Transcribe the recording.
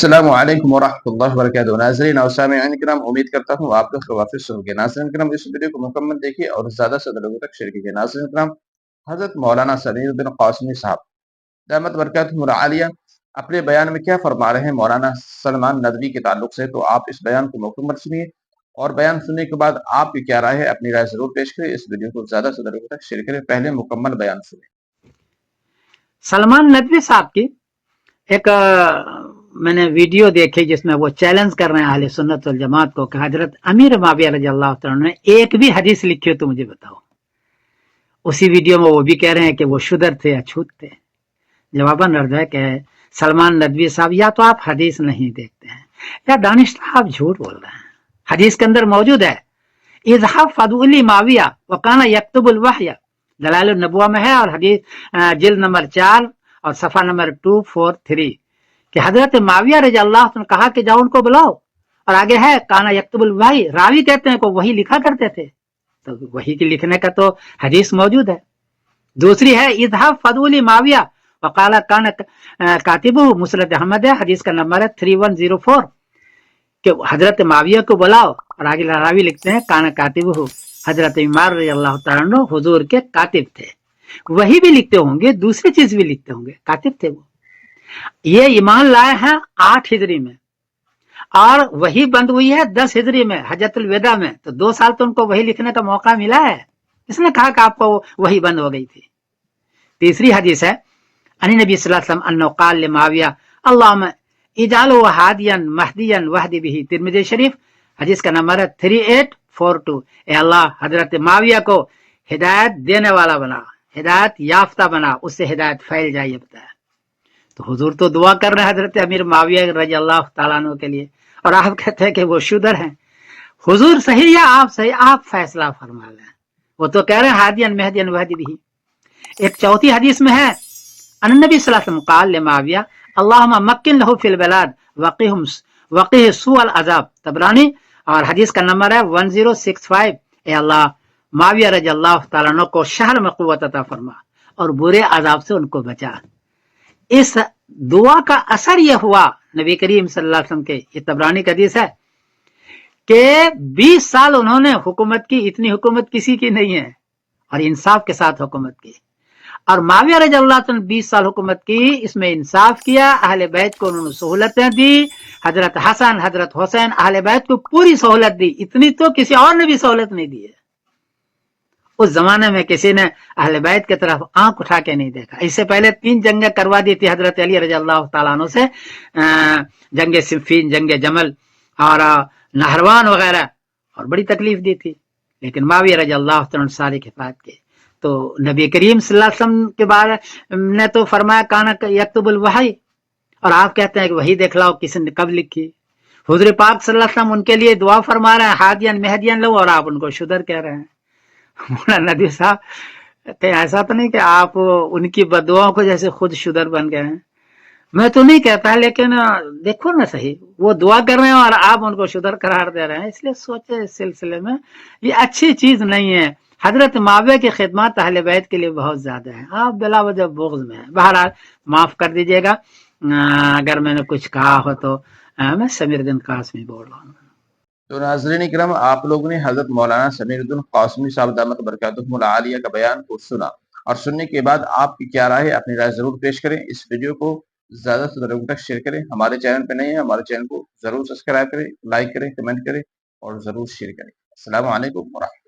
السلام علیکم ورحمۃ اللہ وبرکاتہ ناظرین اور سامعین کرام، امید کرتا ہوں آپ لوگ وافظ ہوں گے۔ ناظرین کرام، اس ویڈیو کو مکمل دیکھیے اور زیادہ سے زیادہ لوگوں تک شیئر کیجیے۔ ناظرین کرام، حضرت مولانا سمیر الدین قاسمی صاحب دامت برکاتہم العالیہ اپنے بیان میں کیا فرما رہے ہیں مولانا سلمان ندوی کے تعلق سے، تو آپ اس بیان کو مکمل سنیے اور بیان سننے کے بعد آپ کی کیا رائے ہے اپنی رائے ضرور پیش کریں۔ اس ویڈیو کو زیادہ سے زیادہ لوگوں تک شیئر کریں۔ پہلے مکمل بیان سنیں۔ سلمان ندوی صاحب کی ایک میں نے ویڈیو دیکھی جس میں وہ چیلنج کر رہے ہیں اہل سنت والجماعت کو کہ حضرت امیر معاویہ رضی اللہ تعالیٰ نے ایک بھی حدیث لکھی ہو تو مجھے بتاؤ۔ اسی ویڈیو میں وہ بھی کہہ رہے ہیں کہ وہ شدر تھے یا چھوت تھے۔ جواباً عرض ہے کہ سلمان ندوی صاحب یا تو آپ حدیث نہیں دیکھتے ہیں یا دانشور آپ جھوٹ بول رہے ہیں۔ حدیث کے اندر موجود ہے اذهب فدعوا لی معاویہ وکان یکتب الوحی، دلائل النبوہ میں ہے، اور حدیث جلد نمبر 4 اور صفحہ نمبر 243 کہ حضرت معاویہ رضی اللہ عنہ نے کہا کہ جاؤ ان کو بلاؤ، اور آگے ہے کانا یکتب الوحی، راوی کہتے ہیں کہ وہی لکھا کرتے تھے، تو وہی کے لکھنے کا تو حدیث موجود ہے۔ دوسری ہے اذهب فدعوا لی معاویہ وقال کان کاتبہ، مسند احمد ہے، حدیث کا نمبر ہے 3104 کہ حضرت معاویہ کو بلاؤ، اور آگے راوی لکھتے ہیں کانا کاتبہ، حضرت عمر رضی اللہ تعالیٰ عنہ حضور کے کاتب تھے۔ وہی بھی لکھتے ہوں گے، دوسری چیز بھی لکھتے ہوں گے، کاتب تھے وہ۔ یہ ایمان لائے ہیں 8 ہجری میں اور وہی بند ہوئی ہے 10 ہجری میں حجۃ الوداع میں، تو 2 سال تو ان کو وہی لکھنے کا موقع ملا ہے۔ اس نے کہا کہ آپ کو وہی بند ہو گئی تھی۔ تیسری حدیث ہے ان نبی صلی اللہ علیہ وسلم انه قال لمعاویہ اللہم اجعلہ ہادیا مہدیا واہد بہ، ترمذی شریف، حدیث کا نمبر ہے 3842، اے اللہ حضرت معاویہ کو ہدایت دینے والا بنا، ہدایت یافتہ بنا، اس سے ہدایت پھیل جائے، یہ بتایا۔ تو حضور تو دعا کر رہے ہیں حضرت امیر معاویہ رضی اللہ تعالیٰ عنہ کے لیے، اور آپ کہتے ہیں کہ وہ شودر ہیں۔ حضور صحیح یا آپ صحیح؟ آپ فیصلہ فرما لیں۔ وہ تو کہہ رہے ہیں ہادیا مہدیا واہد بہ۔ ایک چوتھی حدیث میں ہے ان نبی صلی اللہ علیہ وسلم قال لمعاویہ اللہم مکن لہ فی البلاد وقہ سوء العذاب، طبرانی، اور حدیث کا نمبر ہے 1065، اے اللہ معاویہ رضی اللہ تعالیٰ عنہ کو شہر میں قوت عطا فرما اور برے عذاب سے ان کو بچا۔ اس دعا کا اثر یہ ہوا نبی کریم صلی اللہ علیہ وسلم کے، یہ طبرانی کا حدیث ہے، کہ 20 سال انہوں نے حکومت کی، اتنی حکومت کسی کی نہیں ہے، اور انصاف کے ساتھ حکومت کی۔ اور معاویہ رضی اللہ عنہ 20 سال حکومت کی، اس میں انصاف کیا، اہل بیت کو انہوں نے سہولتیں دی، حضرت حسن حضرت حسین اہل بیت کو پوری سہولت دی، اتنی تو کسی اور نے بھی سہولت نہیں دی ہے۔ اس زمانے میں کسی نے اہل بیت کی طرف آنکھ اٹھا کے نہیں دیکھا۔ اس سے پہلے 3 جنگیں کروا دی تھی حضرت علی رضی اللہ تعالیٰ عنہ سے، جنگ صفین، جنگ جمل اور نہروان وغیرہ، اور بڑی تکلیف دی تھی، لیکن معاویہ رضی اللہ عنہ ساری کفایت کی۔ تو نبی کریم صلی اللہ علیہ وسلم کے بارے نے تو فرمایا کانا یکتب الوحی، اور آپ کہتے ہیں کہ وہی دیکھ لاؤ کسی نے کب لکھی۔ حضور پاک صلی اللہ علیہ وسلم ان کے لیے دعا فرما رہے ہیں ہادین مہدین لو، اور آپ ان کو شدر کہہ رہے ہیں۔ مولانا ندوی صاحب کہ ایسا تو نہیں کہ آپ ان کی بددعاؤں کو جیسے خود شدر بن گئے ہیں؟ میں تو نہیں کہتا، لیکن دیکھو نا صحیح، وہ دعا کر رہے ہیں اور آپ ان کو شدر قرار دے رہے ہیں، اس لیے سوچے اس سلسلے میں یہ اچھی چیز نہیں ہے۔ حضرت معاویہ کی خدمات اہل بیت کے لیے بہت زیادہ ہیں، آپ بلا وجہ بغض میں ہیں۔ بہرحال معاف کر دیجیے گا اگر میں نے کچھ کہا ہو تو، میں سمیر الدین قاسمی بول رہا ہوں۔ تو ناظرین کرام، آپ لوگوں نے حضرت مولانا سمیر الدین قاسمی صاحب دامت برکاتہم العالیہ کا بیان کو سنا، اور سننے کے بعد آپ کی کیا رائے ہے اپنی رائے ضرور پیش کریں۔ اس ویڈیو کو زیادہ سے زیادہ لوگوں تک شیئر کریں۔ ہمارے چینل پہ نہیں ہے، ہمارے چینل کو ضرور سبسکرائب کریں، لائک کریں، کمنٹ کریں اور ضرور شیئر کریں۔ السلام علیکم ورحمۃ اللہ۔